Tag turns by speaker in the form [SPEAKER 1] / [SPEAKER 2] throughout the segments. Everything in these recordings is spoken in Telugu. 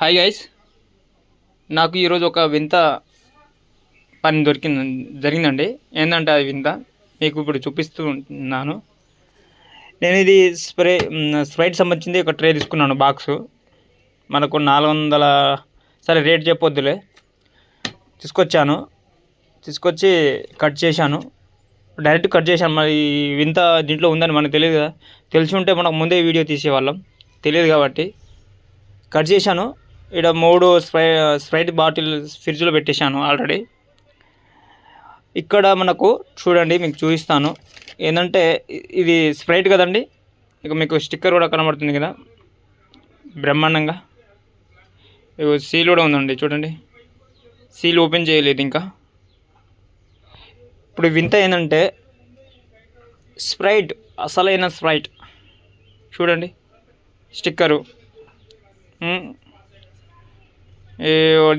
[SPEAKER 1] హాయ్ గైస్, నాకు ఈరోజు ఒక వింత పని జరిగిందండి. ఏంటంటే అది వింత మీకు ఇప్పుడు చూపిస్తున్నాను. నేను ఇది స్ప్రైట్ సంబంధించింది ఒక ట్రే తీసుకున్నాను. బాక్సు మనకు 400, సరే రేట్ చెప్పొద్దులే. తీసుకొచ్చి కట్ చేశాను. డైరెక్ట్ కట్ చేశాను. మరి వింత దీంట్లో ఉందని మనకు తెలియదు కదా. తెలిసి ఉంటే మనకు ముందే వీడియో తీసేవాళ్ళం. తెలియదు కాబట్టి కట్ చేశాను. ఇక్కడ 3 స్ప్రైట్ బాటిల్ ఫ్రిడ్జ్లో పెట్టేశాను ఆల్రెడీ. ఇక్కడ మనకు చూడండి, మీకు చూపిస్తాను. ఏంటంటే ఇది స్ప్రైట్ కదండి. ఇక మీకు స్టిక్కర్ కూడా కనబడుతుంది కదా బ్రహ్మాండంగా. సీల్ కూడా ఉందండి, చూడండి. సీల్ ఓపెన్ చేయలేదు ఇంకా. ఇప్పుడు వింత ఏంటంటే స్ప్రైట్, అసలైన స్ప్రైట్ చూడండి. స్టిక్కరు,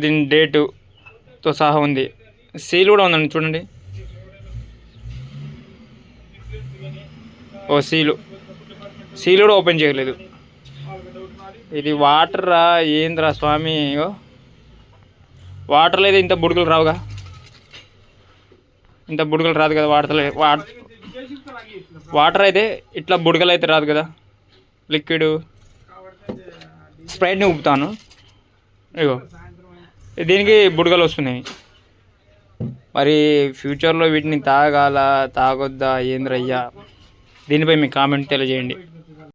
[SPEAKER 1] దీని డేటుతో సహా ఉంది. సీల్ కూడా ఉందండి, చూడండి. సీల్ కూడా ఓపెన్ చేయలేదు. ఇది వాటరా ఏంద్రా స్వామి? వాటర్లో అయితే ఇంత బుడగలు రావుగా. ఇంత బుడగలు రాదు కదా వాటర్ అయితే ఇట్లా బుడగలు అయితే రాదు కదా. లిక్విడ్ స్ప్రైట్ని ఊపుతాను, ఇగో దీనికి బుడగలు వస్తున్నాయి. మరి ఫ్యూచర్లో వీటిని తాగొద్దా ఏంద్రయ్యా? దీనిపై మీ కామెంట్ తెలియజేయండి.